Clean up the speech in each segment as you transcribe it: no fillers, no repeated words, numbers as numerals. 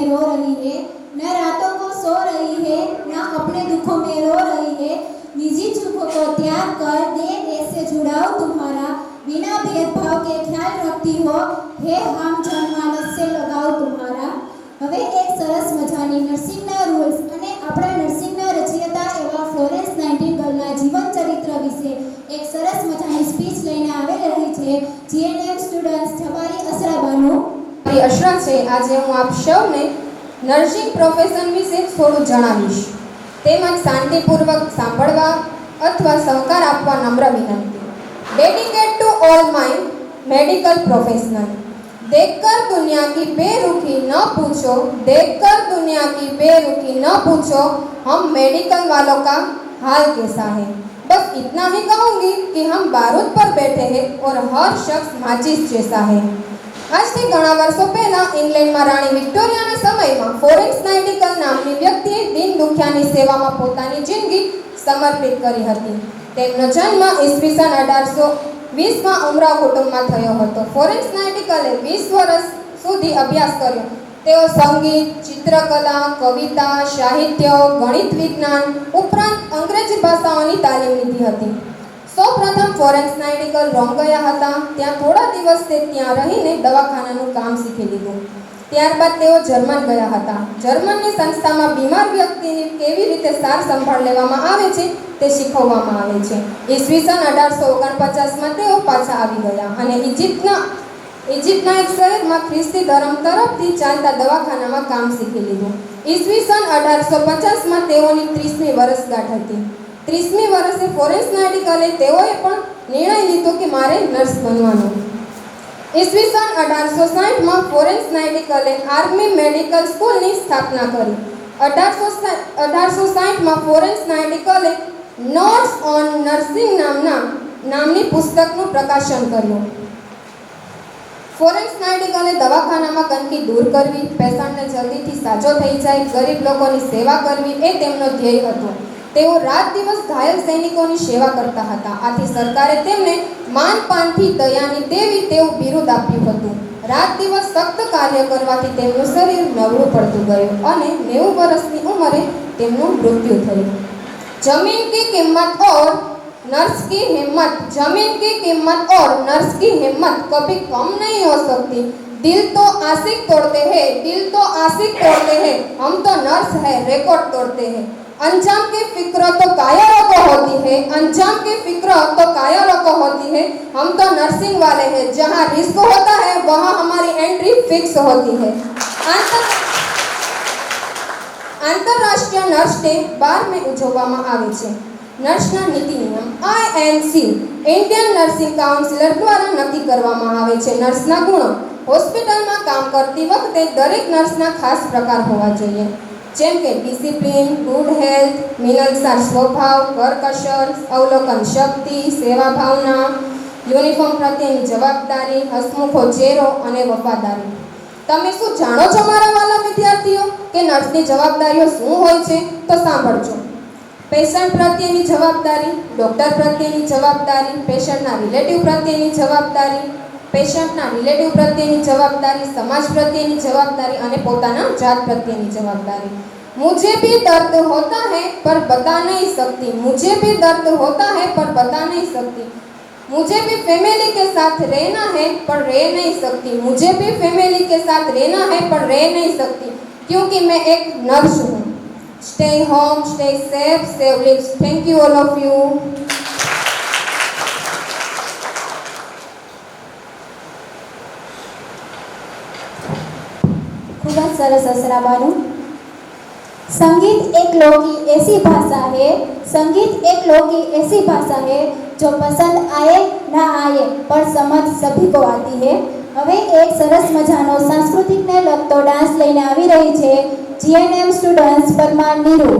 में रो रही है, न रातों को सो रही है, न अपने दुखों में रो रही है। निजी सुखों को त्याग कर देश से जुड़ाव तुम्हारा, बिना भेदभाव के ख्याल रखती हो, हे हम जनमानस से लगाव तुम्हारा। હવે એક સરસ મજાની નર્સિંગના રૂલ્સ અને આપણા નર્સિંગના રચયિતા એવા ફ્લોરેન્સ નાઇટિંગેલના જીવન ચરિત્ર વિશે એક સરસ મજાની સ્પીચ લઈને આવી રહી છે જીએનએમ સ્ટુડન્ટ્સ છબારી અસરા બાનુ. મારી અશરફ છે. આજે હું આપ સૌને નર્સિંગ પ્રોફેશન વિશે થોડું જણાવીશ. તેમજ શાંતિપૂર્વક સાંભળવા અથવા સહકાર આપવા નમ્ર વિનંતી. Dedicate to all my medical professional. देखकर दुनिया की बेरुखी न पूछो, देखकर दुनिया की बेरुखी न पूछो, हम मेडिकल वालों का हाल कैसा है. बस इतना ही कहूँगी कि हम बारूद पर बैठे हैं और हर शख्स माचिस जैसा है. આજથી ઘણા વર્ષો પહેલા ઇંગ્લેન્ડમાં રાણી વિક્ટોરિયાના સમયમાં ફ્લોરેન્સ નાઇટિંગેલ નામની વ્યક્તિએ દીન દુખિયાની સેવામાં પોતાની જિંદગી સમર્પિત કરી હતી. તેમનો જન્મ ઈસવીસન 1820માં ઉમરાવ કુટુંબમાં થયો હતો. ફ્લોરેન્સ નાઇટિંગેલે 20 વર્ષ સુધી અભ્યાસ કર્યો. તેઓ સંગીત, ચિત્રકલા, કવિતા, સાહિત્ય, ગણિત વિજ્ઞાન ઉપરાંત અંગ્રેજી ભાષાઓની તાલીમ લીધી હતી. સૌપ્રથમ ફ્લોરેન્સ નાઇટિંગેલ રોમ ગયા હતા. ત્યાં થોડા દિવસ તે ત્યાં રહીને દવાખાનાનું કામ શીખી લીધું. ત્યારબાદ તેઓ જર્મન ગયા હતા. જર્મનની સંસ્થામાં બીમાર વ્યક્તિની કેવી રીતે સાર સંભાળ લેવામાં આવે છે તે શીખવવામાં આવે છે. ઈસવીસન 1849માં તેઓ પાછા આવી ગયા અને ઇજિપ્તના એક શહેરમાં ખ્રિસ્તી ધર્મ તરફથી ચાલતા દવાખાનામાં કામ શીખી લીધું. ઈસવીસન 1850માં તેઓની 30મી વર્ષગાંઠ હતી. 30મી વર્ષે ફ્લોરેન્સ નાઇટિંગેલે તેઓએ પણ નિર્ણય લીધો કે મારે નર્સ બનવાનો. ઈસવીસન 1860માં ફ્લોરેન્સ નાઇટિંગેલે આર્મી મેડિકલ સ્કૂલની સ્થાપના કરી. 1860માં ફ્લોરેન્સ નાઇટિંગેલે નોટ્સ ઓન નર્સિંગ નામની પુસ્તકનું પ્રકાશન કર્યું. ફ્લોરેન્સ નાઇટિંગેલે દવાખાનામાં ગંદકી દૂર કરવી, પેશન્ટને જલ્દીથી સાજો થઈ જાય, ગરીબ લોકોની સેવા કરવી એ તેમનો ધ્યેય હતો. તેઓ રાત દિવસ ઘાયલ સૈનિકોની સેવા કરતા હતા. આથી સરકારે તેમને માનપાનથી દયાની દેવી તેવું બિરુદ આપ્યું હતું. રાત દિવસ સખ્ત કાર્ય કરવાથી તેમનું શરીર નબળું પડતું ગયું અને 90 વર્ષની ઉંમરે તેમનું મૃત્યુ થયું. જમીન की कीमत और नर्स की हिम्मत, जमीन की कीमत और नर्स की हिम्मत कभी कम नहीं हो सकती. दिल तो आशिक तोड़ते हैं, दिल तो आशिक तोड़ते हैं, हम तो नर्स है रिकॉर्ड तोड़ते हैं. अंजाम की फिक्र तो कायरों को होती है, अंजाम की फिक्र तो कायरों को होती है, हम तो नर्सिंग वाले हैं, जहाँ रिस्क होता है वहाँ हमारी एंट्री फिक्स होती है. आंतरराष्ट्रीय नर्स डे 12 में ઉજવવામાં આવે છે. નર્સના નીતિ નિયમ INC ઇન્ડિયન નર્સિંગ કાઉન્સિલર દ્વારા નક્કી કરવામાં આવે છે. નર્સના ગુણો હોસ્પિટલમાં કામ કરતી વખતે દરેક નર્સના ખાસ પ્રકાર હોવા જોઈએ, જેમ કે ડિસિપ્લિન, ગુડ હેલ્થ, મિલનસાર સ્વભાવ, કરકસર, અવલોકન શક્તિ, સેવા ભાવના, યુનિફોર્મ પ્રત્યેની જવાબદારી, હસમુખો ચહેરો અને વફાદારી. તમે શું જાણો છો મારા વાલા વિદ્યાર્થીઓ કે નર્સની જવાબદારીઓ શું હોય છે? તો સાંભળજો. પેશન્ટ પ્રત્યેની જવાબદારી, ડૉક્ટર પ્રત્યેની જવાબદારી, પેશન્ટના રિલેટિવ પ્રત્યેની જવાબદારી, પેશન્ટના રિલેટિવ પ્રત્યેની જવાબદારી, સમાજ પ્રત્યેની જવાબદારી અને પોતાના જાત પ્રત્યેની જવાબદારી. मुझे भी दर्द होता है पर बता नहीं सकती, मुझे भी दर्द होता है पर बता नहीं सकती, मुझे भी फैमिली के साथ रहना है पर रह नहीं सकती, मुझे भी फैमिली के साथ रहना है पर रह नहीं सकती, क्योंकि मैं एक नर्स हूँ. Stay home, stay safe, save lives. Thank you all of you. खूब सरस असरा बानू. संगीत एक लोक की ऐसी भाषा है, संगीत एक लोक की ऐसी भाषा है जो पसंद आए ना आए पर समझ सभी को आती है. હવે એક સરસ મજાનો સાંસ્કૃતિકને લગતો ડાન્સ લઈને આવી રહી છે જીએનએમ સ્ટુડન્ટ્સ પરમાર નીરુ.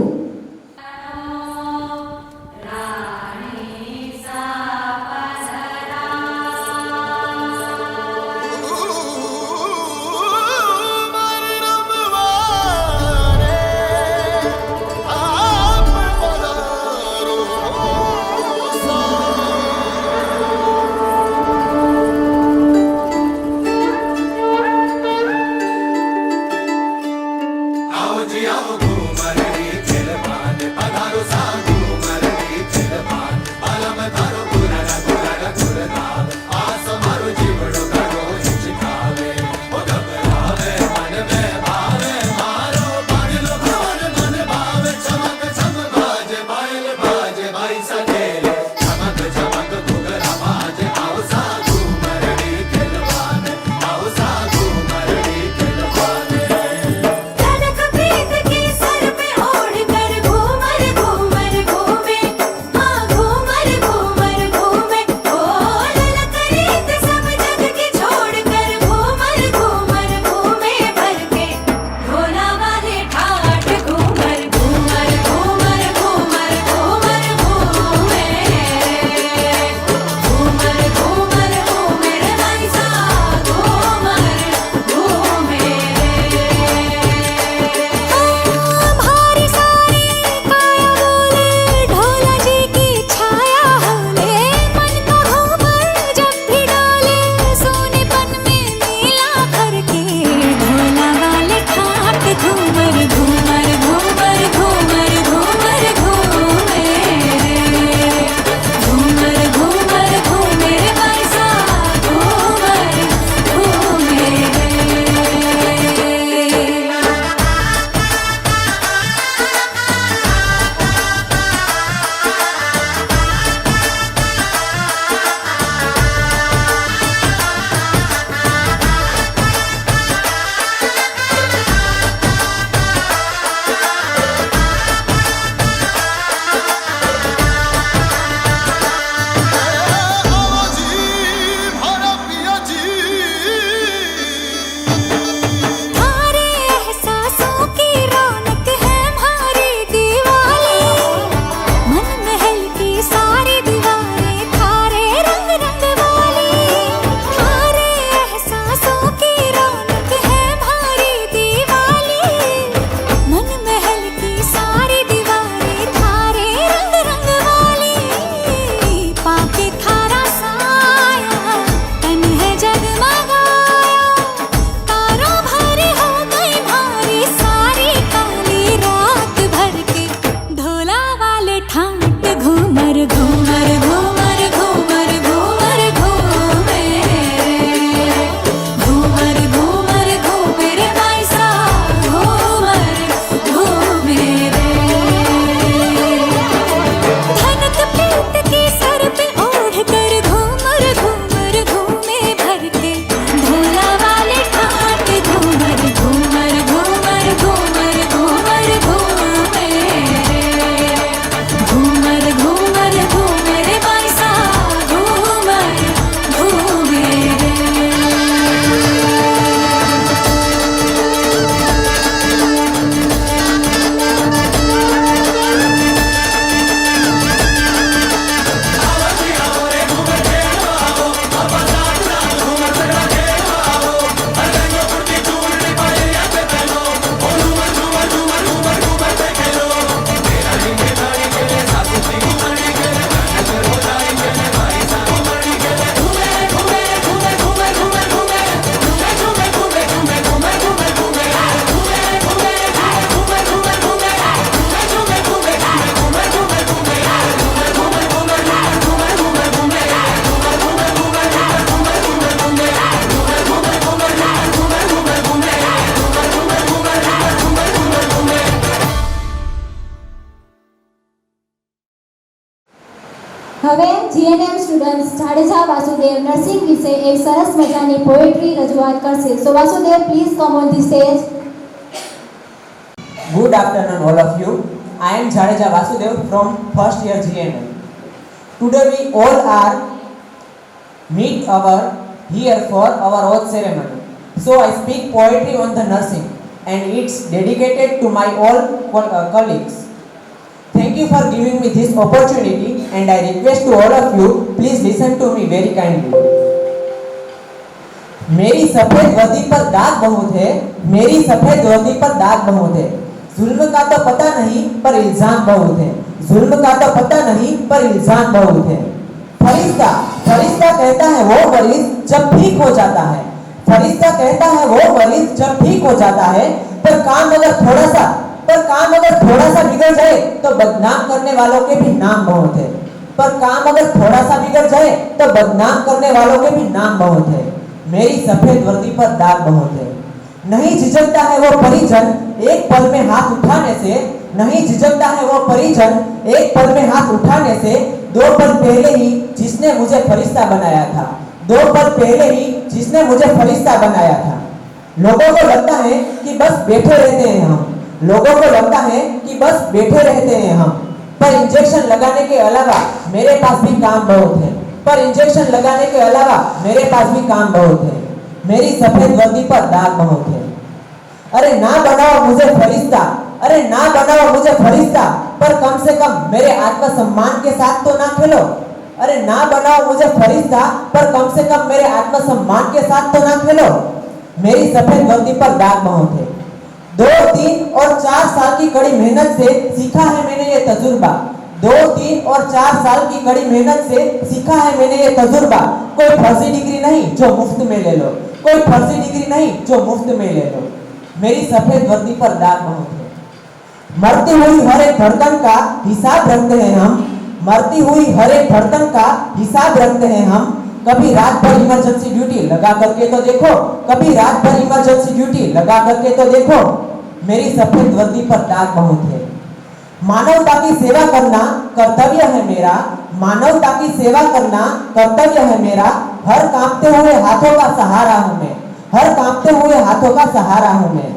હવે GNM students Jadeja Vasudev nursing વિશે એક સરસ મજાની પોએટ્રી રજૂઆત કરશે. So Vasudev please come on the stage. Good afternoon all of you. I am Jadeja Vasudev from first year GNM. Today we all are meet here for our oath ceremony. So I speak poetry on the nursing and it's dedicated to my all colleagues. Thank you for giving me this opportunity and I request to all of you please listen to me very kindly. मेरी सफेद वर्दी पर दाग बहुत है, मेरी सफेद वर्दी पर दाग बहुत है, जुल्म का तो पता नहीं पर इल्जाम बहुत है, जुल्म का तो पता नहीं पर इल्जाम बहुत है. फरिश्ता फरिश्ता कहता है वो मरीज जब ठीक हो जाता है, फरिश्ता कहता है वो मरीज जब ठीक हो जाता है, पर काम अगर थोड़ा सा बिगड़ जाए तो बदनाम करने वालों के भी नाम बहुत है। पर काम अगर थोड़ा सा बिगड़ जाए तो बदनाम करने वालों के भी नाम बहुत है। मेरी सफेद वर्दी पर दाग बहुत है। नहीं झिझकता है वो परिजन एक पल में हाथ उठाने से, नहीं झिझकता है वो परिजन एक पल में हाथ उठाने से। 2 पल पहले ही जिसने मुझे फरिश्ता बनाया था, 2 पल पहले ही जिसने मुझे फरिश्ता बनाया था। लोगों को लगता है कि बस बैठे रहते हैं हम, लोगों को लगता है कि बस बैठे रहते हैं हम, पर इंजेक्शन लगाने के अलावा मेरे पास भी काम बहुत है, पर इंजेक्शन लगाने के अलावा मेरे पास भी काम बहुत है। मेरी सफेद वर्दी पर दाग बहुत है। अरे ना बनाओ मुझे फरिश्ता, अरे ना बनाओ मुझे फरिश्ता, पर कम से कम मेरे आत्मसम्मान के साथ तो ना खेलो। अरे ना बनाओ मुझे फरिश्ता, पर कम से कम मेरे आत्मसम्मान के साथ तो ना खेलो। मेरी सफेद वर्दी पर दाग बहुत है। 2, 3 और 4 साल की कड़ी मेहनत से सीखा है मैंने ये तजुर्बा, 2, 3 और 4 साल की कड़ी मेहनत से सीखा है मैंने ये तजुर्बा। कोई फर्जी डिग्री नहीं जो मुफ्त में ले लो, कोई फर्जी डिग्री नहीं जो मुफ्त में ले लो। मेरी सफेद वर्दी पर दाग बहुत है। मरती हुई हर एक धड़कन का हिसाब रखते हैं हम, मरती हुई हर एक धड़कन का हिसाब रखते हैं हम। कभी रात भर इमरजेंसी ड्यूटी लगा करके तो देखो, कभी रात भर इमरजेंसी ड्यूटी लगा करके तो देखो। मेरी सफेद वर्दी पर दाग बहुत है। मानवता की सेवा करना कर्तव्य है मेरा, मानवता की सेवा करना कर्तव्य है मेरा। हर कांपते हुए हाथों का सहारा हूं मैं, हर कांपते हुए हाथों का सहारा हूं मैं।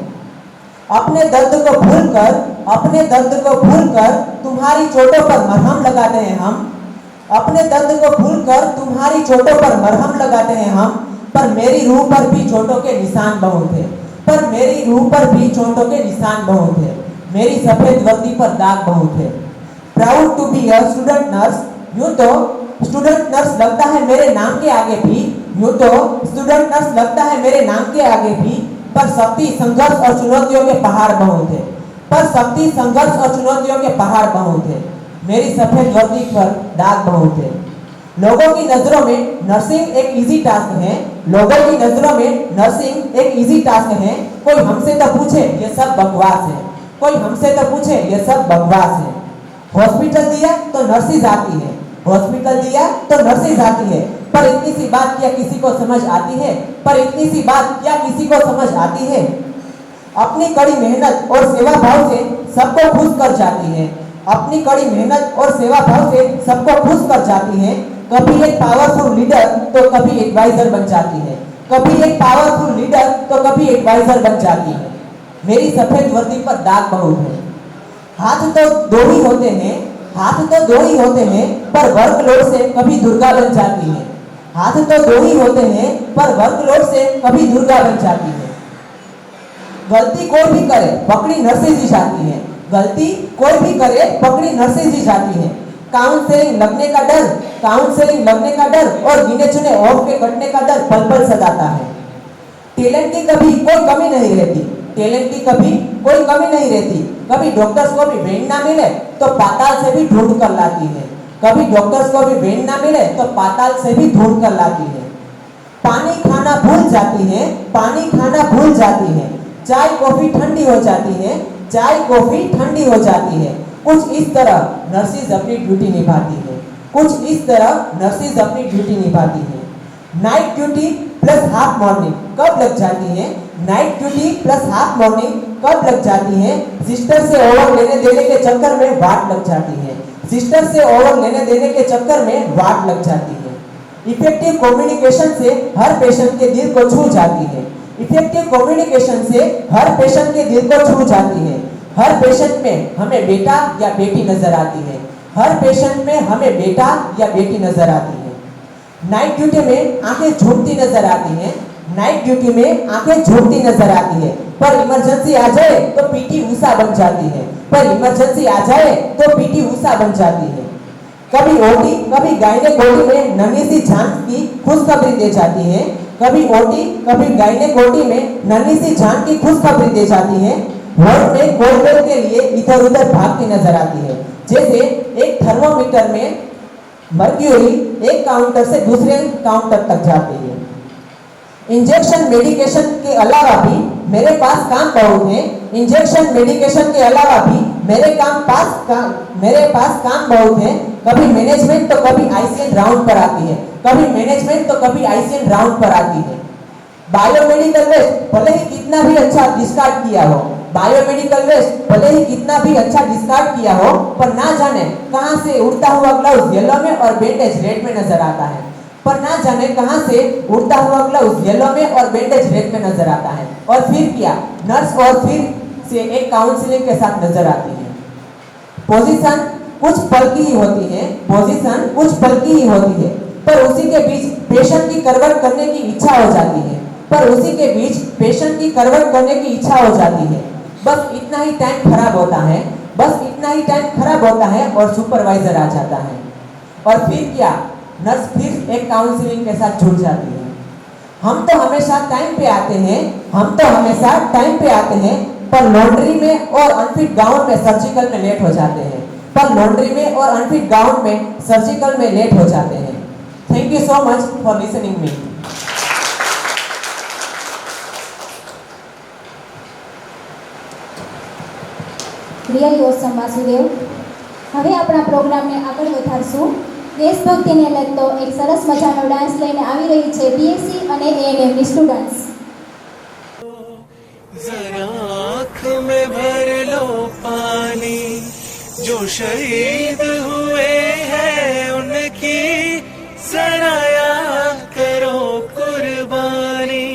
अपने दर्द को भूलकर, अपने दर्द को भूलकर तुम्हारी चोटों पर मरहम लगाते हैं हम, अपने दर्द को भूलकर तुम्हारी चोटों पर मरहम लगाते हैं हम। पर मेरी रूह पर भी चोटों के निशान बहुत है, पर मेरी रूह पर भी चोटों के निशान बहुत है। मेरी सफेद वर्दी पर दाग बहुत है। Proud to be a student nurse, यूं तो स्टूडेंट नर्स लगता है मेरे नाम के आगे भी, यूं तो स्टूडेंट नर्स लगता है मेरे नाम के आगे भी। पर शक्ति, संघर्ष और चुनौतियों के पहाड़ बहुत है, पर शक्ति, संघर्ष और चुनौतियों के पहाड़ बहुत है। मेरी सफेद वर्दी पर दाग बहुत है। लोगों की नजरों में नर्सिंग एक इजी टास्क है, लोगों की नजरों में नर्सिंग एक इजी टास्क है। कोई हमसे तो पूछे ये सब बकवास है, कोई हमसे तो पूछे ये सब बकवास है। हॉस्पिटल दिया तो नर्सिंग आती है, हॉस्पिटल दिया तो नर्सिंग आती है। पर इतनी सी बात क्या किसी को समझ आती है, पर इतनी सी बात क्या किसी को समझ आती है। अपनी कड़ी मेहनत और सेवा भाव से सबको खुश कर जाती है, अपनी कड़ी मेहनत और सेवा भाव से सबको खुश कर जाती है। कभी एक पावरफुल लीडर तो कभी एडवाइजर बन जाती है, कभी एक पावरफुल लीडर तो कभी एडवाइजर बन जाती है। मेरी सफेद वर्दी पर दाग बहुत है। हाथ तो 2 ही होते हैं, हाथ तो 2 ही होते हैं, पर वर्कलोड से कभी दुर्गा बन जाती है। हाथ तो 2 ही होते हैं, पर वर्कलोड से कभी दुर्गा बन जाती है। गलती कोई भी करे पकड़ी नर्सेज ही जाती है, गलती कोई भी करे पकड़ी नर्सेज ही जाती है। काउंसलिंग लगने का डर, काउंसलिंग लगने का डर और गिने चुने ऑफ के कटने का डर पल पल सताता है। टैलेंट की कभी कोई कमी नहीं रहती, टैलेंट की कभी कोई कमी नहीं रहती। कभी डॉक्टर्स को भी वेंड ना मिले तो पाताल से भी ढूंढ कर लाती है, कभी डॉक्टर्स को भी वेंड ना मिले तो पाताल से भी ढूंढ कर लाती है। पानी खाना भूल जाती है, पानी खाना भूल जाती है। चाय कॉफी ठंडी हो जाती है, चाय कॉफी ठंडी हो जाती है। कुछ इस तरह नर्सेज अपनी ड्यूटी निभाती है, कुछ इस तरह नर्सेज अपनी ड्यूटी निभाती है। Night duty plus half morning कब लग जाती है, night duty plus half morning कब लग जाती है। सिस्टर से ओवर लेने देने के चक्कर में वाट लग जाती है, सिस्टर से ओवर लेने देने के चक्कर में वाट लग जाती है। इफेक्टिव कम्युनिकेशन से हर पेशेंट के दिल को छू जाती है, इफेक्टिव कम्युनिकेशन से हर पेशेंट के दिल को छू जाती है। हर पेशेंट में हमें बेटा या बेटी नजर आती है, हर पेशेंट में हमें बेटा या बेटी नजर आती है। नाइट ड्यूटी में आंखें झूमती नजर आती हैं, नाइट ड्यूटी में आंखें झूमती नजर आती है। पर इमरजेंसी आ जाए तो पीटी ऊषा बन जाती है, पर इमरजेंसी आ जाए तो पीटी ऊषा बन जाती है। कभी ओटी कभी गायनेकोलॉजी में नन्ही सी जान की खुशखबरी दे जाती है, कभी ओटी कभी गायनेकोलॉजी में नन्ही सी जान की खुशखबरी दे जाती है। वार्ड में गोलबेल के लिए इधर उधर भागती नजर आती है, जैसे एक थर्मोमीटर में मर्क्यूरी एक काउंटर से दूसरे काउंटर तक जाती है। इंजेक्शन मेडिकेशन के अलावा भी मेरे पास काम बहुत है। इंजेक्शन मेडिकेशन के अलावा भी मेरे पास काम बहुत है। कभी मैनेजमेंट तो कभी आईसीएन राउंड पर आती है, कभी मैनेजमेंट तो कभी आईसीएन राउंड पर आती है। बायोमेडिकल वेस्ट भले ही कितना भी अच्छा डिस्कार्ड किया हो, बायोमेडिकल वेस्ट भले ही कितना भी अच्छा डिस्कार्ड किया हो, पर ना जाने कहां से उड़ता हुआ ग्लव्स येलो में और बैंडेज रेड में नजर आता है, पर ना जाने कहां से उड़ता हुआ ग्लव्स येलो में और बैंडेज रेड में नजर आता है। और फिर क्या, नर्स और फिर से एक काउंसलिंग के साथ नजर आती है। पोजीशन कुछ पल की ही होती है, पोजीशन कुछ पल की ही होती है, पर उसी के बीच पेशेंट की करवट करने की इच्छा हो जाती है, पर उसी के बीच पेशेंट की करवट करने की इच्छा हो जाती है। बस इतना ही टाइम खराब होता है, बस इतना ही टाइम खराब होता है और सुपरवाइजर आ जाता है। और फिर क्या, नर्स फिर एक काउंसलिंग के साथ जुड़ जाती है। हम तो हमेशा टाइम पे आते हैं, हम तो हमेशा टाइम पे आते हैं, पर लॉन्ड्री में और अनफिट गाउन में सर्जिकल में लेट हो जाते हैं, पर लॉन्ड्री में और अनफिट गाउन में सर्जिकल में लेट हो जाते हैं। Thank you so much for listening me. Really awesome Vasudev. હવે આપણા પ્રોગ્રામને આગળ વધારશું। દેશભક્તિને લગતો એક સરસ મજાનો ડાન્સ લઈને આવી રહી છે બીએસસી અને એએનએમની સ્ટુડન્ટ્સ। जरा आँख में भर लो पानी, जो शहीद हुए हैं उनकी जरा याद करो कुर्बानी।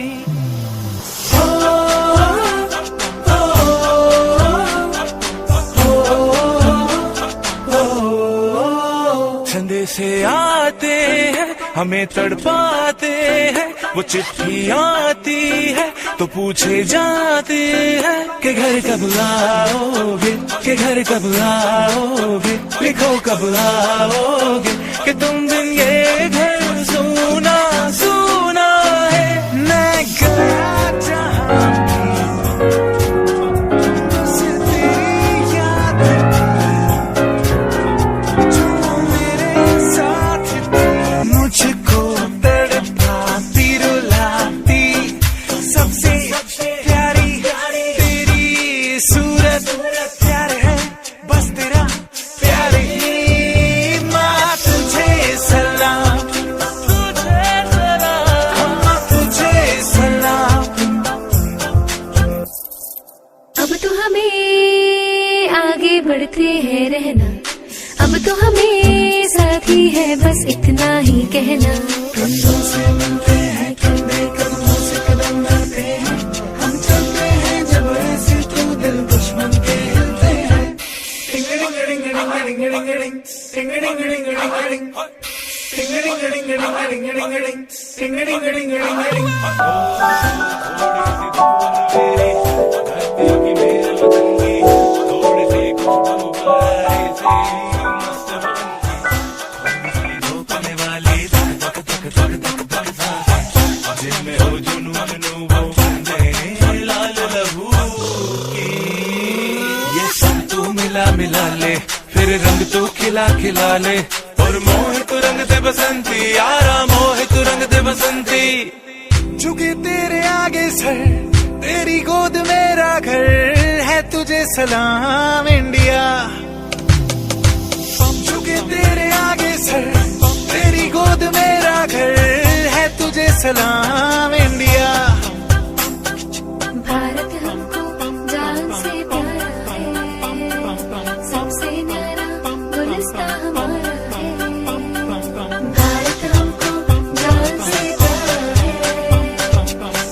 से आते हैं हमें तड़पाते हैं, वो चिट्ठी आती है तो पूछे जाते हैं कि घर कब आओगे, कि घर कब आओगे, लिखो कब आओगे, कि तुम बिन ये घर सुना सुना है। मैं गया जहाँ बढ़ते हैं रहना, अब तो हमें साथी है बस इतना ही कहना। कंधों से मिलते हैं, कंधे कदमों से कदम मिलते हैं, हम चलते हैं जब ऐसे तो दिल दुश्मन के हिलते हैं। मिला ले फिर रंग तो खिला खिला ले, और मोह तो रंग दे बसंती यारा, मोह तो रंग दे बसंती। झुके तेरे आगे सर, तेरी गोद मेरा घर है, तुझे सलाम इंडिया। झुके तेरे आगे सर, तेरी गोद मेरा घर है, तुझे सलाम इंडिया। भारत हमको जान से प्यारा है, सबसे न्यारा गुलिस्तां हमारा है। भारत हमको जान से प्यारा है,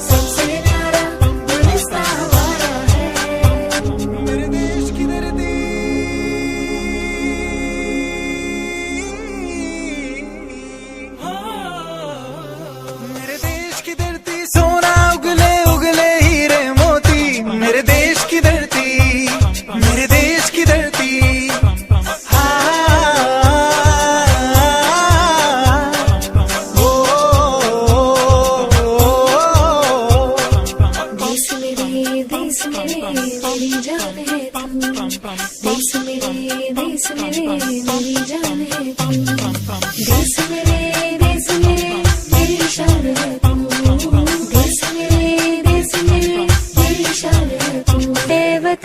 सबसे न्यारा गुलिस्तां हमारा है। मेरे देश की धरती, मेरे देश की धरती, सोना उगले उगले हीरे मोती, मेरे देश की धरती, मेरे देश की धरती। देश मेरे मेरी जान है तू, देश मेरे मेरी जान है तू, देश मेरे मेरी शान है तू।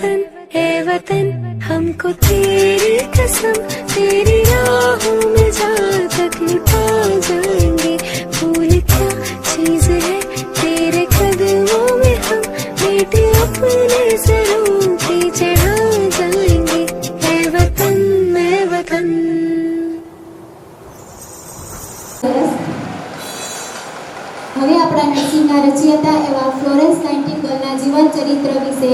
वतन हमको तेरी कसम तेरी राहों में जहाँ तक लुटा जाएंगे। भूल क्या चीज है तेरे कदमों में हम बेटे अपने सरों पे चढ़ा जाएंगे। है वतन मैं वतन। હવે આપણા નરસિંહના રચયિતા એવા ફ્લોરેન્સ નાઇટિંગેલના જીવન ચરિત્ર વિશે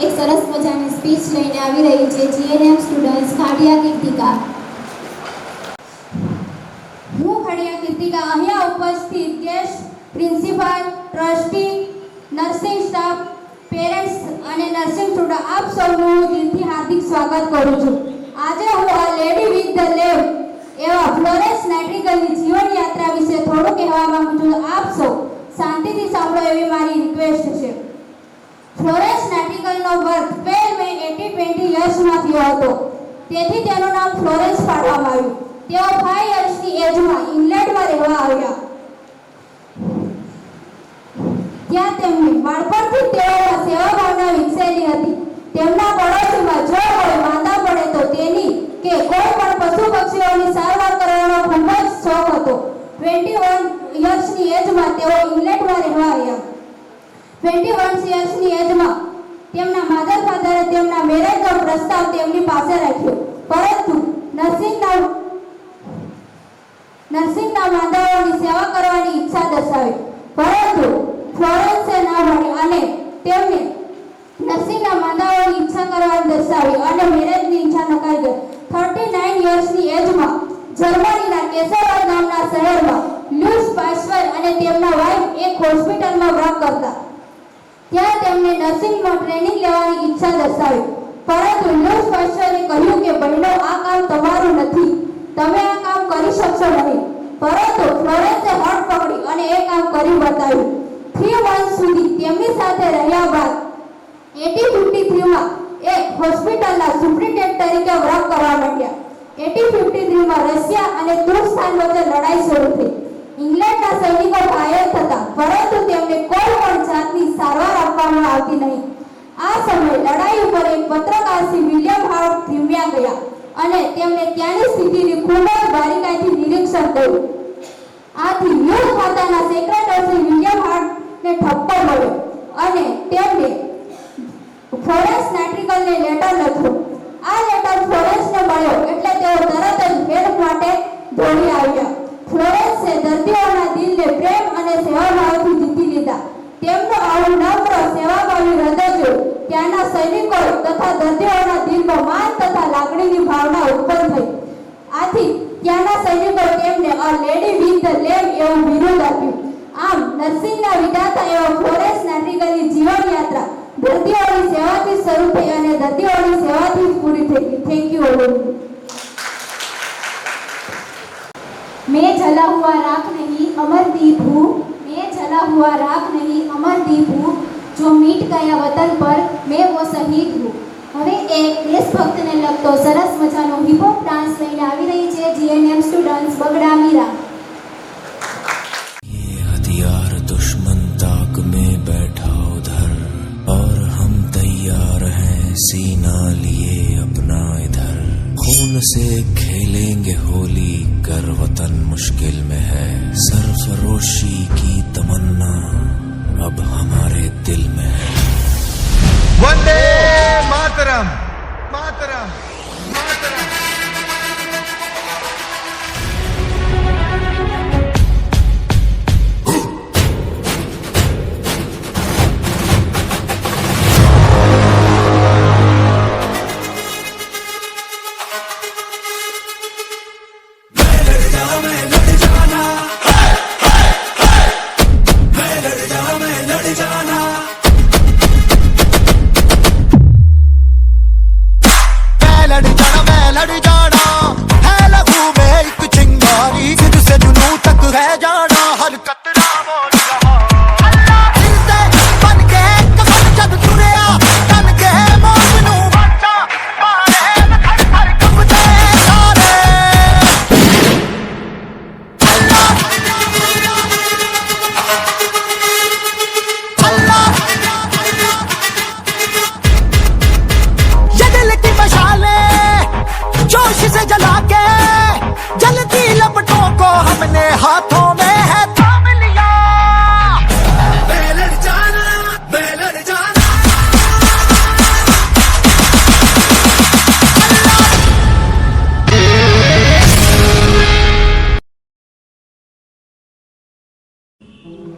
એક સરસ મજાની સ્પીચ લઈને આવી રહી છે જીએનએમ સ્ટુડન્ટ્સ ખાડિયા કીર્તિકા. હું ખાડિયા કીર્તિકા અહીંયા ઉપસ્થિત guest, principal, trustee, nursing staff, parents અને નર્સિંગ સ્ટુડન્ટ આપ સૌનું હું દિલથી હાર્દિક સ્વાગત કરું છું. આજે હું આ લેડી વિથ ધ લેવ એવા ફ્લોરેન્સ નાઇટિંગેલની જીવન યાત્રા વિશે થોડું કહેવા માંગુ છું. આપ સૌ શાંતિથી સાંભળો એવી મારી રિક્વેસ્ટ છે. ફ્લોરેન્સ નાઇટિંગેલનો બર્થ 12 મે 1820 યર્સમાં થયો હતો. તેથી તેનું નામ ફ્લોરેન્સ પાડવામાં આવ્યું. તેઓ 5 યર્સની એજમાં ઇંગ્લેન્ડમાં રહેવા આવ્યા. ત્યાં તેમની બાળપણથી તેઓમાં સેવા ભાવના વિકસેલી હતી. તેમના પડોશીમાં જો કોઈ માંદા પડે તો તેની કે કોઈ પણ પશુ પક્ષીઓની સારવાર કરવાનો ખૂબ જ શોખ હતો. 21 યર્સની એજમાં તેઓ ઇંગ્લેન્ડમાં રહેવા આવ્યા. 21 યર્સની એજમાં તેમના માધર ફાધરે તેમના મેરેજનો પ્રસ્તાવ તેમની પાસે રાખ્યો, પરંતુ નર્સિંગના માંદાઓની સેવા કરવાની ઈચ્છા દર્શાવી, પરંતુ ફ્લોરેન્સે ના પાડી અને તેમને નર્સિંગના માંદાઓની ઈચ્છા કરવાની દર્શાવી અને મેરેજની ઈચ્છા નકારી ગઈ. 39 યર્સની એજમાં જર્મનીના કેસરવાડ નામના શહેરમાં લ્યુસ પાસ્ચર અને તેમના વાઇફ એક હોસ્પિટલમાં વર્ક કરતા. ત્યાં તેમને નર્સિંગમાં ટ્રેનિંગ લેવાની ઈચ્છા દર્શાવી, પરંતુ લ્યુસ પાસ્ચરે કહ્યું કે બહેનો આ કામ તમારું નથી, તમે આ કામ કરી શકશો નહીં. પરંતુ ફ્લોરેન્સે હઠ પકડી અને એ કામ કરી બતાવ્યું. 3 વર્ષ સુધી તેમની સાથે રહ્યા બાદ 1853માં એક હોસ્પિટલના સુપ્રિન્ટેન્ડન્ટ તરીકે વર્ક કરવા માંડ્યા. 1853માં રશિયા અને તુર્કસ્તાન વચ્ચે લડાઈ શરૂ થઈ. ઇંગ્લેન્ડના સૈનિકો ઘાયલ થતા, પરંતુ તેમને કોઈ પણ જાતની સારવાર આપવામાં આવતી નહીં. આ સમયે લડાઈ ઉપર એક પત્રકાર શ્રી વિલિયમ હાર્ટ ધીમ્યા ગયા અને તેમને ત્યાંની સ્થિતિની ખૂબ જ બારીકાઈથી નિરીક્ષણ કર્યું. આથી યુદ્ધ ખાતાના સેક્રેટરી શ્રી વિલિયમ હાર્ટને ઠપકો મળ્યો અને તેમને ફ્લોરેન્સ નાઇટિંગેલને લેટર લખ્યો. આ લેટર ફ્લોરેન્સને મળ્યો એટલે તેઓ તરત જ હેલ્પ માટે દોડી આવ્યા. ફ્લોરેન્સે દર્દીઓના દિલને પ્રેમ અને સેવાભાવથી જીતી લીધા. તેમનું આવું નમ્ર સેવાભાવી હૃદય જોઈ ત્યાંના સૈનિકો તથા દર્દીઓના દિલમાં માન તથા લાગણીની ભાવના ઉત્પન્ન થઈ. આથી ત્યાંના સૈનિકો તેમને અ લેડી વિથ ધ લેવ એવું બિરુદ આપ્યું. આમ નર્સિંગના વિધાતા એવા ફ્લોરેન્સ નાઇટિંગેલની જીવન યાત્રા દર્દીઓની સેવાથી શરૂ થઈ અને દર્દીઓની સેવાથી પૂરી થઈ ગઈ. Thank you all. मैं जला हुआ राख नहीं अमरदीप हूँ, मैं जला हुआ राख नहीं अमरदीप हूँ, जो मीट गया वतन पर मैं वो शहीद हूँ. હવે એક દેશભક્તને લગતો સરસ મજાનો હિપહોપ ડાન્સ લઈને આવી રહી છે જીએનએમ સ્ટુડન્ટ્સ બગડા મીરા. ये हथियार दुश्मन ताक में बैठा उधर और हम तैयार हैं सीना लिए अपना इधर. खून से खेलेंगे होली कर वतन मुश्किल में है. सरफरोशी की तमन्ना अब हमारे दिल में है. वंदे मातरम मातरम मातरम. हाथों में है थाम लिया।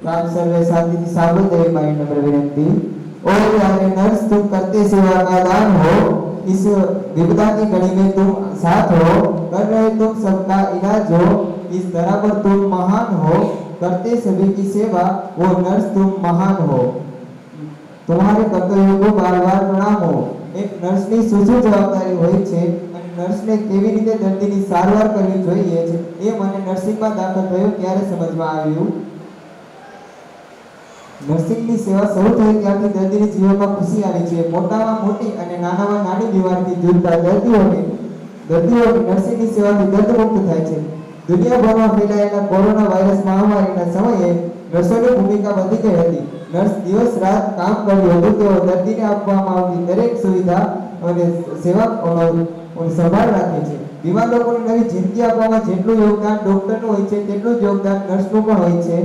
आप सर्वे साथी साबुत देवी माई नम्र विनंती। और यारे नर्स तुम करते सेवा का दान हो, इस विपदा की घड़ी में तुम साथ हो, कर रहे तुम सबका इलाज हो, इस तरह पर तुम महान हो, करते सभी की सेवा वो नर्स तुम महान हो। तुम्हारे कर्तव्यों को बार बार प्रणाम हो। एक नर्सની શું શું જવાબદારી હોય છે અને નર્સને કેવી રીતે દર્દીની સારવાર કરવી જોઈએ છે એ મને નર્સિંગમાં દાખલ થયો ત્યારે સમજમાં આવ્યું। નર્સિંગની સેવા શરૂ થઈ ત્યારથી દર્દીની જીવનમાં ખુશી આવી છે। મોટામાં મોટી અને નાનામાં નાની બીમારીથી જૂઝતા દર્દીઓની નર્સિંગની સેવાથી દર્દમુક્ત થાય છે। દુનિયાભરમાં ફેલાયેલા કોરોના વાયરસ મહામારીના સમયે નર્સોની ભૂમિકા વધી ગઈ હતી। નર્સ દિવસ રાત કામ કર્યું હતું। તેઓ દર્દીને આપવામાં આવતી દરેક સુવિધા અને સેવાઓનો સંભાળ રાખે છે। બીમાર લોકોને નવી જિંદગી આપવામાં જેટલું યોગદાન ડોક્ટરનું હોય છે તેટલું જ યોગદાન નર્સનું પણ હોય છે।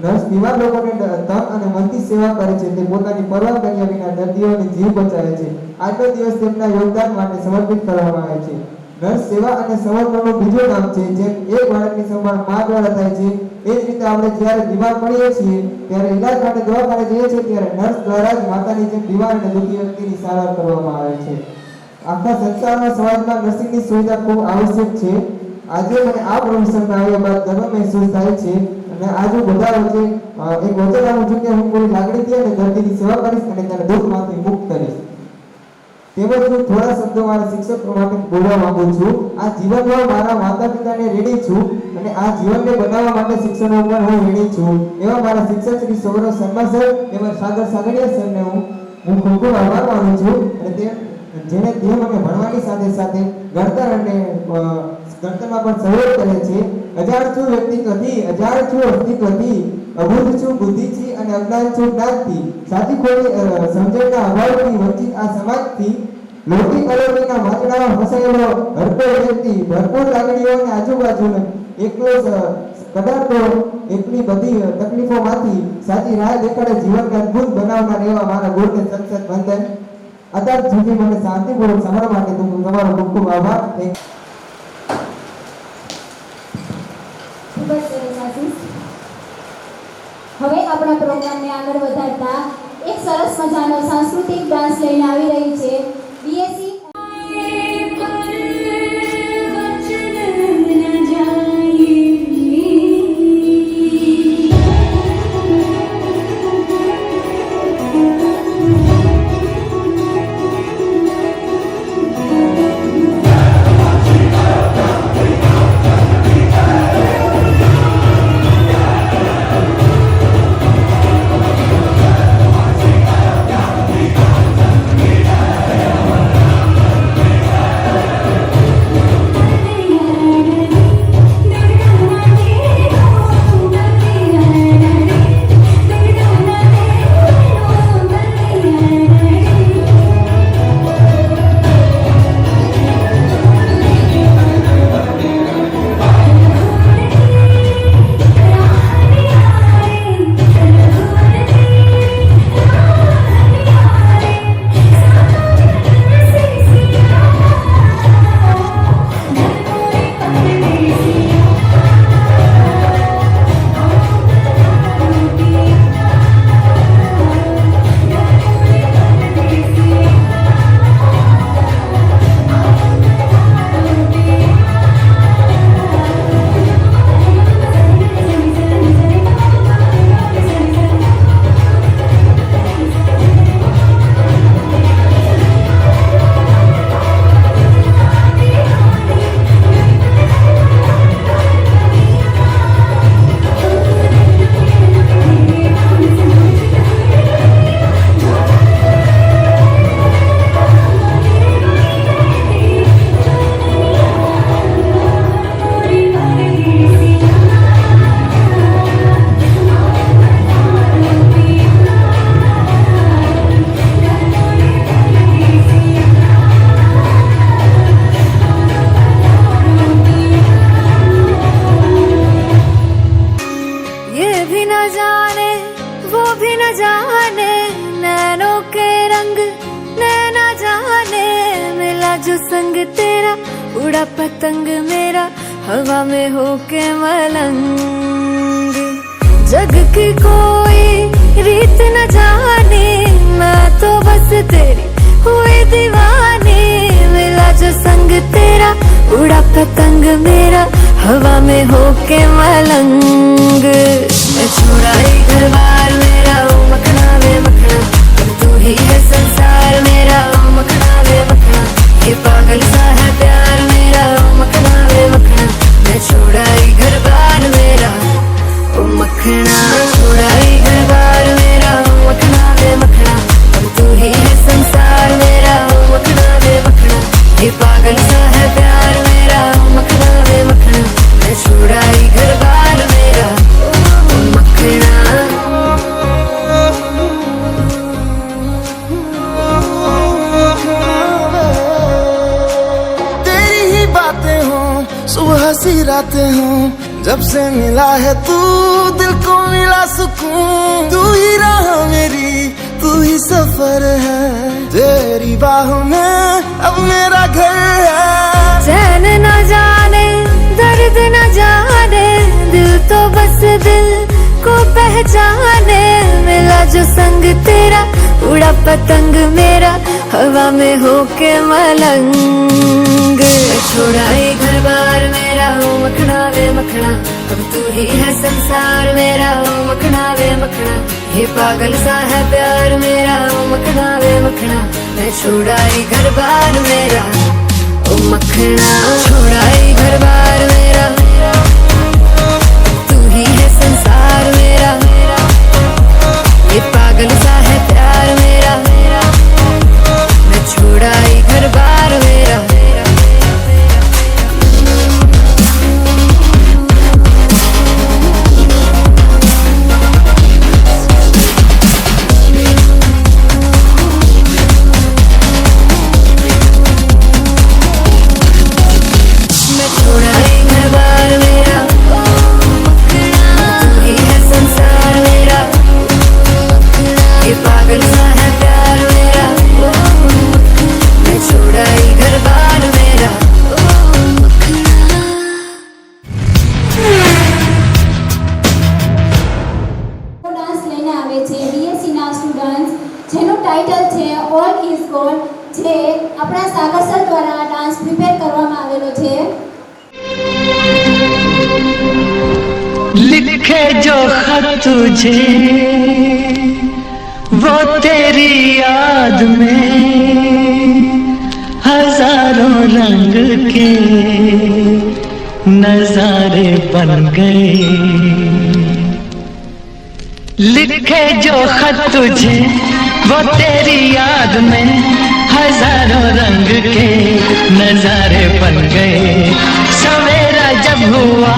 નર્સ બીમાર લોકોને તન અને મનથી સેવા કરે છે। તે પોતાની પરવા કર્યા વિના દર્દીઓને જીવ બચાવે છે। આજનો દિવસ તેમના યોગદાન માટે સમર્પિત કરવામાં આવે છે। નર્સ સેવા અને સમર્પણનું બીજું નામ છે। જેમ એક બાળકની સંભાળ મા દ્વારા થાય છે એ જ રીતે આપણે જ્યારે બીમાર પડીએ છીએ ત્યારે ઈલાજ માટે દવાખાને જઈએ છીએ ત્યારે નર્સ દ્વારા જ માતાની જેમ બીમાર અને દુઃખી વ્યક્તિની સારવાર કરવામાં આવે છે। આખા સંસારમાં સમાજમાં નર્સિંગની સુવિધા ખૂબ આવશ્યક છે। આજે મને આ પ્રોફેશનમાં આવ્યા બાદ ગર્વ મહેસૂસ થાય છે અને આજે બધા વચ્ચે એક વચન આપું છું કે હું પૂરી લાગણીથી અને દર્દીની સેવા કરીશ અને તેને દુઃખમાંથી મુક્ત કરીશ। તેમજ હું થોડા શબ્દો મારા શિક્ષકો માટે બોલવા માંગુ છું। આ જીવનમાં મારા માતા પિતાને ઋણી છું અને આ જીવનને બનાવવા માટે શિક્ષણો પર હું ઋણી છું। એવા મારા શિક્ષક શ્રી સૌરવ શર્મા સર તેમજ સાગર સાગરિયા સરને હું ખૂબ ખૂબ આભાર માનું છું અને જેને તે મને ભણવાની સાથે સાથે ગણતરમાં પણ સહયોગ કરે છે। અજાણ છું વ્યક્તિત્વથી, અજાણ છું અસ્તિત્વથી, અબુદ્ધ છું બુદ્ધિથી અને અજ્ઞાન છું જ્ઞાનથી, સાચી ખોટી સમજણના અભાવથી વંચિત આ સમાજથી, લોટી કલોટીના વાંચડામાં ફસાયેલો હરકો વ્યક્તિ, ભરપૂર લાગણીઓ અને આજુબાજુને એકલો કદાડતો એકલી બધી તકલીફોમાંથી સાચી રાહ દેખાડે જીવનને અદ્ભુત બનાવનાર એવા મારા ગુરુને સતસત વંદન। અત્યાર સુધી મને શાંતિપૂર્વક સાંભળવા માટે તમારો ખૂબ ખૂબ આભાર। ખૂબ જ સરસ આશીષ। હવે આપણા પ્રોગ્રામને આગળ વધારતા એક સરસ મજાનો સાંસ્કૃતિક ડાન્સ લઈને આવી રહી છે બીએસસી संग तेरा उड़ा पतंग मेरा हवा में होके मलंग। जग की कोई रीत न जाने मैं तो बस तेरी हुई दीवानी। मिला जो संग तेरा उड़ा पतंग मेरा हवा में होके मलंग। मैं छुड़ाई घर बार मेरा ओ मखना वे मखना, अब तू ही है संसार मेरा ओ मखना वे मखना। ये पागल सा है प्यार मेरा ओ मखना वे मखना। मैं छुड़ाई घर बार मेरा ओ मखना, छुड़ाई घर बार मेरा ओ मखना वे मखना। अब तू ही है संसार मेरा ओ मखना वे मखना। ये पागल सा है प्यार मेरा ओ मखना वे मखना। मैं छुड़ाई घर बार मेरा ओ मखना। तेरी ही बातें हों सुबह सी रातें हों, जब से मिला है तू दिल को मिला सुकून। तू ही राह मेरी तू ही सफर है, तेरी बाहों में अब मेरा घर है। चैन न जाने दर्द न जाने दिल तो बस दिल को पहचाने। मिला जो संग तेरा उड़ा पतंग मेरा हवा में होके मलंग। छुड़ाई घर बार मेरा ओ मखना वे मखना। अब तू ही है संसार मेरा ओ मखना वे मखना। ये पागल सा है प्यार मेरा ओ मखना वे मखना। मैं छुड़ाई घर बार मेरा ओ मखना, छुड़ाई घर बार मेरा। तू ही है संसार मेरा, ये पागल सा है प्यार मेरा। मैं छुड़ाई घर बार मेरा। ડાન્સ લઈને આવે છે બીએસસી ના સ્ટુડન્ટ્સ, જેનું ટાઇટલ છે ઓલ ઇઝ ગોડ, જે આપણા સાગર સર દ્વારા ડાન્સ પ્રિપેર કરવામાં આવેલો છે। लिखे जो खत तुझे वो तेरी याद में हजारों रंग के नजारे बन गए। लिखे जो खत तुझे वो तेरी याद में हजारों रंग के नजारे बन गए। सवेरा जब हुआ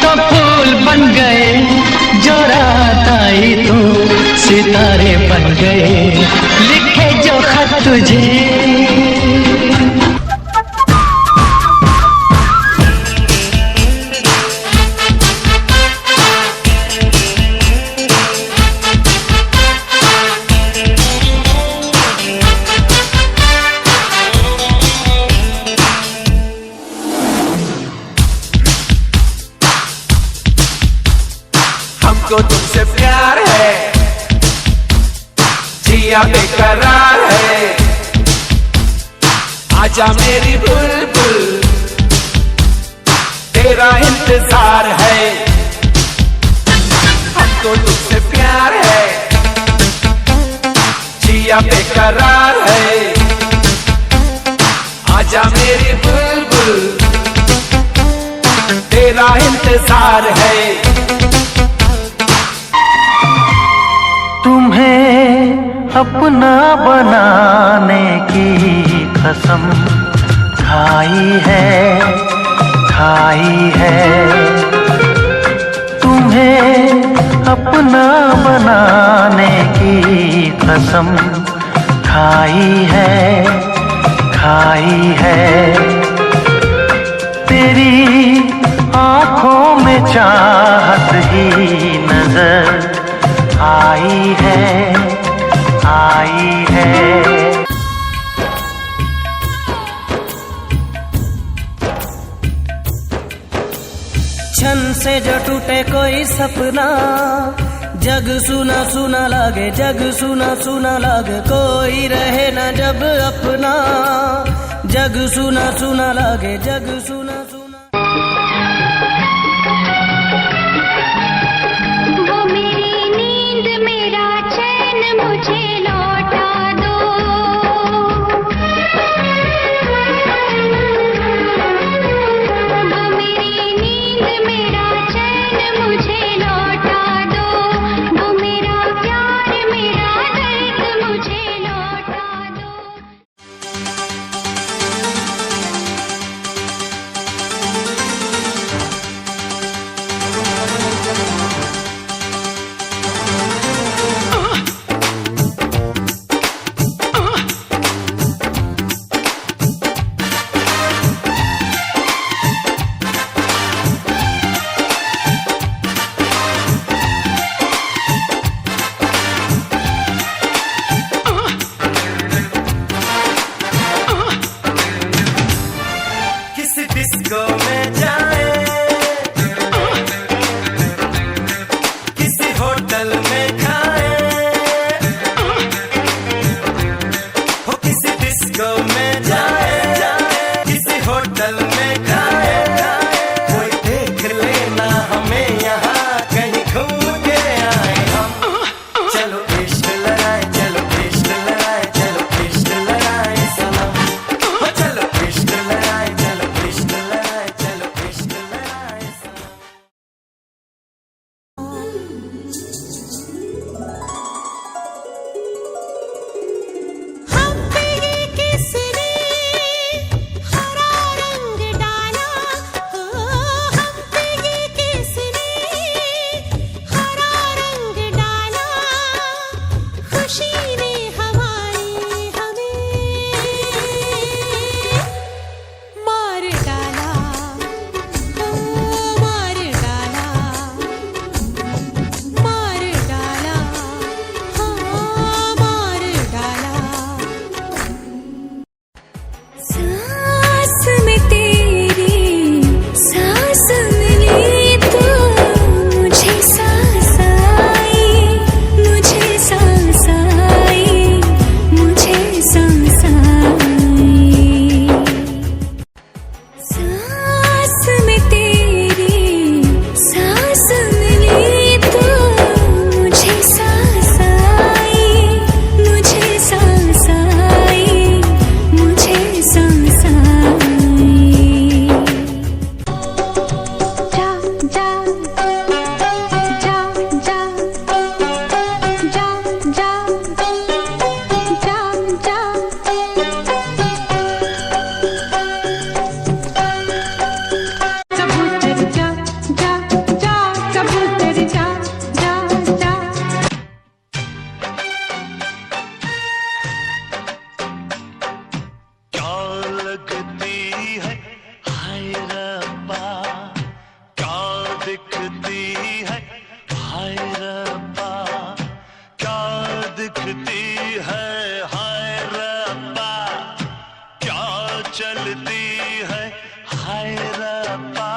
तो फूल बन गए, जो रात आई तो सितारे बन गए। लिखे जो खत तुझे हमको तुमसे प्यार है, जिया बेकरार है। आजा मेरी बुलबुल तेरा इंतजार है। हमको तुमसे प्यार है, जिया बेकरार है। आजा मेरी बुलबुल तेरा इंतजार है। तुम्हें अपना बनाने की कसम खाई है, खाई है। तुम्हें अपना बनाने की कसम खाई है, खाई है। तेरी आंखों में चाहत ही नजर आई है, आई है। में जो टूटे कोई सपना, जग सुना सुना लागे, जग सुना सुना लागे, कोई रहे ना जब अपना, जग सुना सुना लागे, जग सुना सुना। वो मेरी नींद मेरा चैन मुझे लौटा दो, वो मेरी नींद मेरा चैन मुझे लौटा दो, वो मेरा प्यार मेरा दर्द मुझे लौटा दो। किसी डिस्को में जाए, किसी होटल में खाए, हो किसी डिस्को में जाए, किसी होटल में खाए, कोई देख लेना हमें यहाँ कहीं घूम के आए हम। चलो इश्क लड़ाए, चलो इश्क लड़ाए, चलो इश्क लड़ाए सनम, हो चलो इश्क लड़ाए, चलो इश्क लड़ाए, चलो इश्क लड़ाए सनम। हम पे ये किसने हरा रंग डाला, हो हम पे ये किसने हरा रंग डाला, खुशी ने हमारी हमें मार डाला, हो मार डाला, मार डाला, हाँ मार डाला। सांस में तेरी सांस मिली तो मुझे सांस आई, मुझे सांस आई, मुझे सांस आई। सांस में तेरी सांस मिली तो मुझे सांस आई, मुझे सांस आई, मुझे सांस आई। जा जा जा जा जा जा जा कबूतर जा जा जा, कबूतर जा जा जा। क्या लगती है हाय रब्बा, क्या दिखती है हाय रब्बा, क्या दिखती है हाय रब्बा, क्या चलती है हाय रब्बा,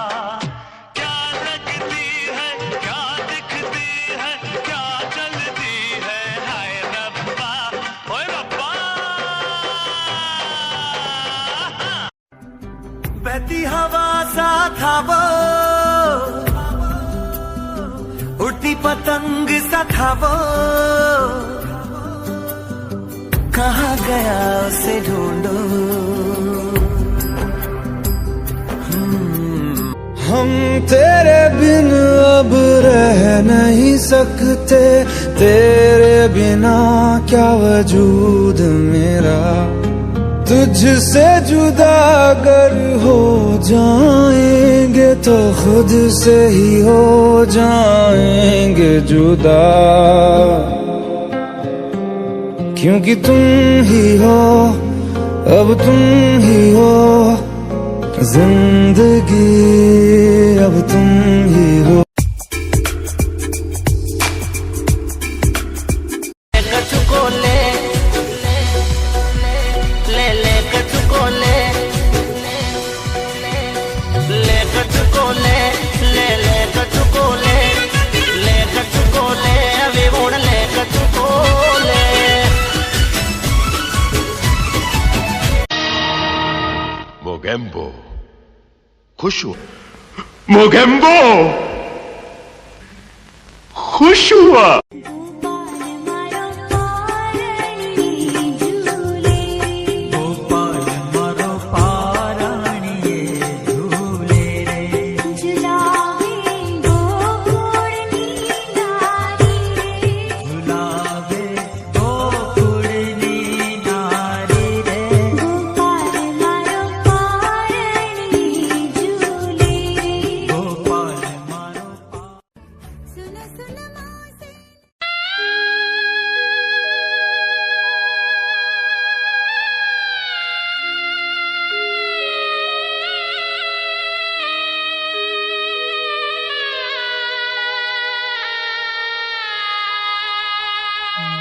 क्या लगती है, क्या दिखती है, क्या चलती है हाय रब्बा, ओए रब्बा। बहती हवा सा था वो, उड़ती पतंग सा था वो, कहाँ गया उसे ढूंढो। हम तेरे बिन अब रह नहीं सकते, तेरे बिना क्या वजूद मेरा, तुझसे जुदा अगर हो जाएंगे तो खुद से ही हो जाएंगे जुदा, क्योंकि तुम ही हो, अब तुम ही हो जिंदगी, अब तुम ही हो। कछुको ले ले ले कछुको ले ले कछुको ले ले ले ले कछु को ले कछु को ले अभी उड़ ले कछु को ले। मोगेम्बो खुश हुआ, मोगेम्बो खुश हुआ।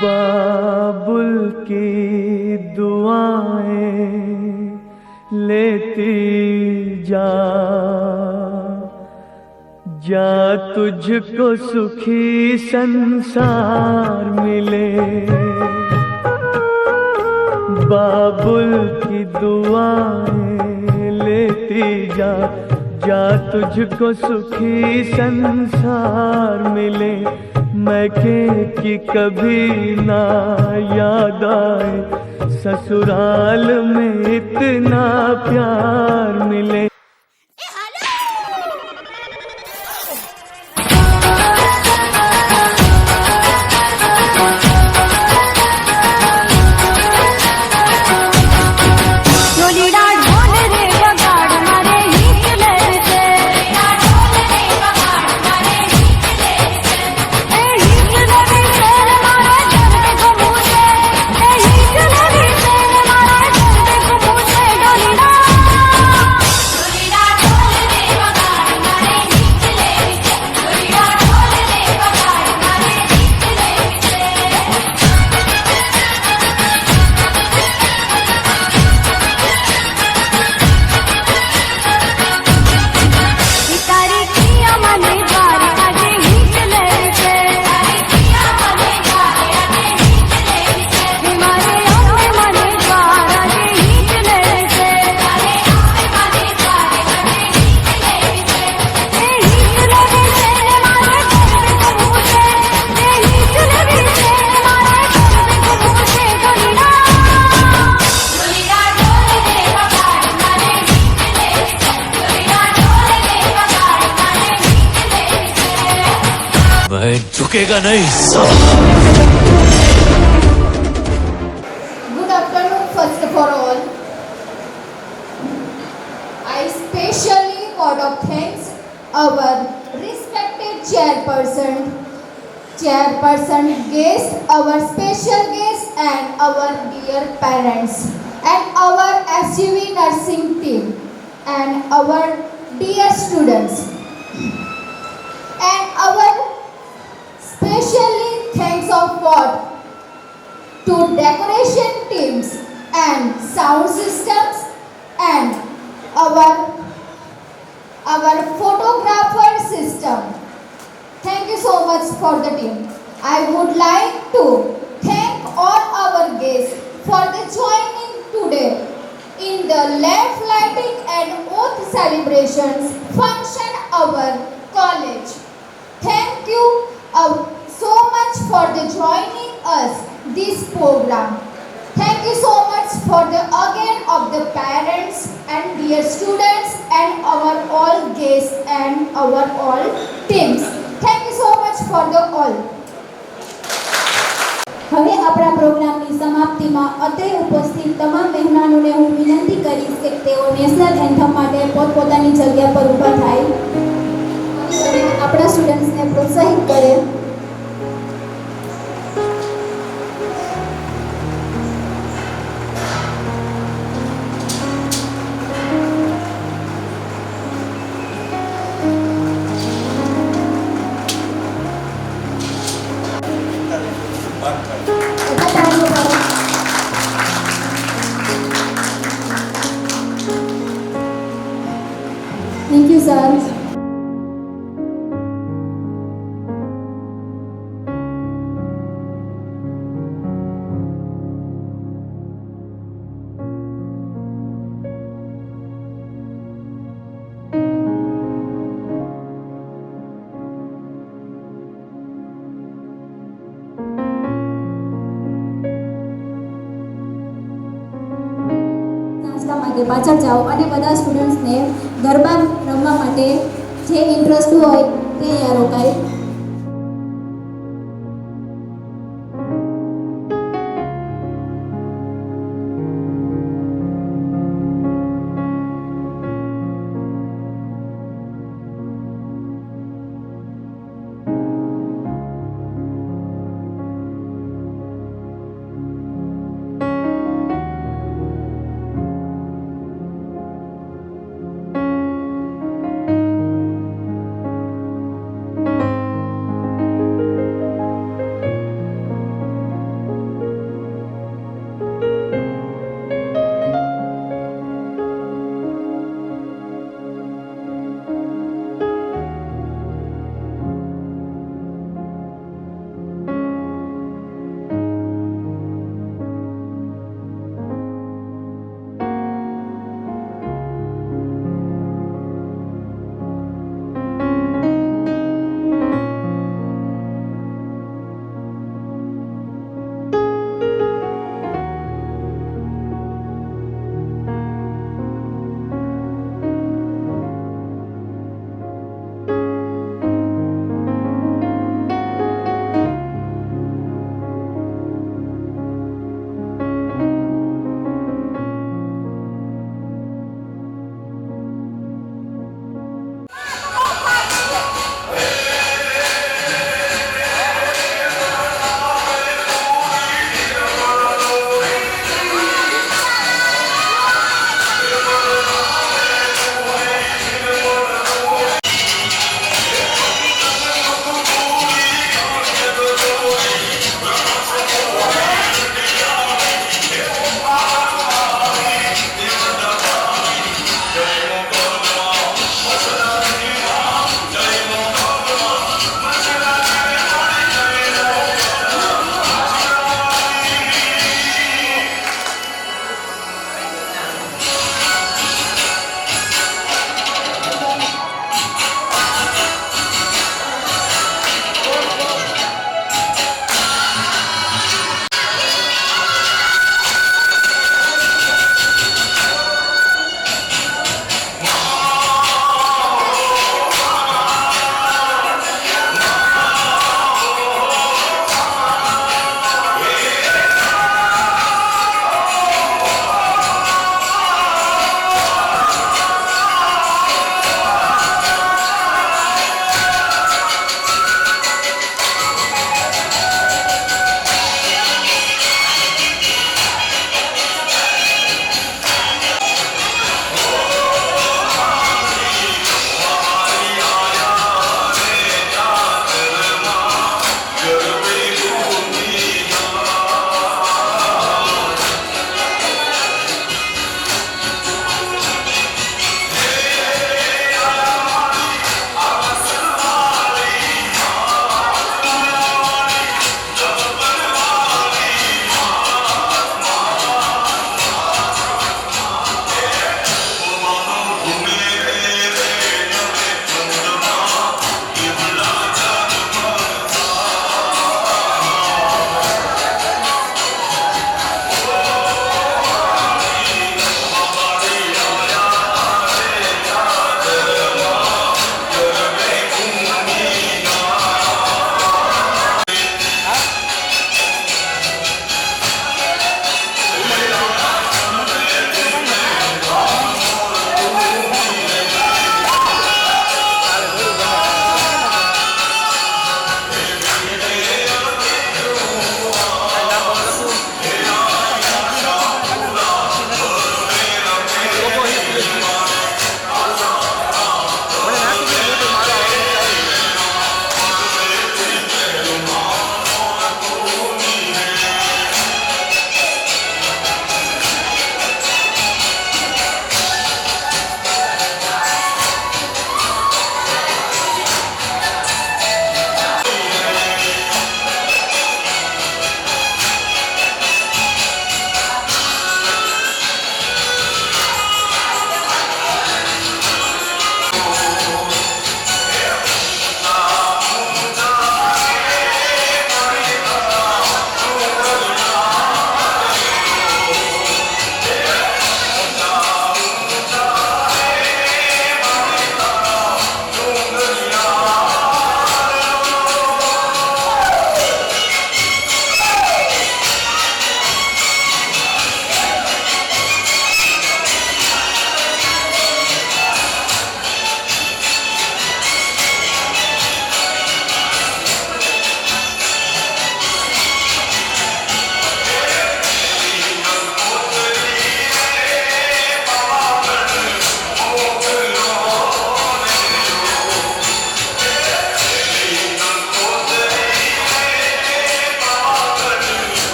बाबुल की दुआएं लेती जा, जा तुझको सुखी संसार मिले। बाबुल की दुआएं लेती जा, जा तुझको सुखी संसार मिले। मैके की कभी ना याद आए, ससुराल में इतना प्यार मिले। झुकेगा नहीं। Good afternoon, first of all. I specially word of thanks our respected chairperson guest, our special guest, and our dear parents, and our SUV nursing team, and our dear students, and our specially thanks of what to decoration teams and sound systems and our photographer system. Thank you so much for the team. I would like to thank all our guests for the joining today in the lamp lighting and oath celebrations function our college. Thank you so much for the joining us this program. Thank you so much for the again of the parents and dear students and our all guests and our all teams. Thank you so much for the all. હવે આપણા પ્રોગ્રામની સમાપ્તિમાં અત્રે ઉપસ્થિત તમામ મહેમાનોને હું વિનંતી કરીશ કે તેઓ નેશનલ એન્થમ માટે પોતપોતાની જગ્યા પર ઊભા થાય અને આપણા સ્ટુડન્ટ્સને પ્રોત્સાહિત કરે. Thank you, sir. નાસ્તા માટે પાછળ જાઓ અને બધા સ્ટુડન્ટ્સને ગરબા રમવા માટે જે ઇન્ટરેસ્ટ હોય તે અહીંયા રોકાય.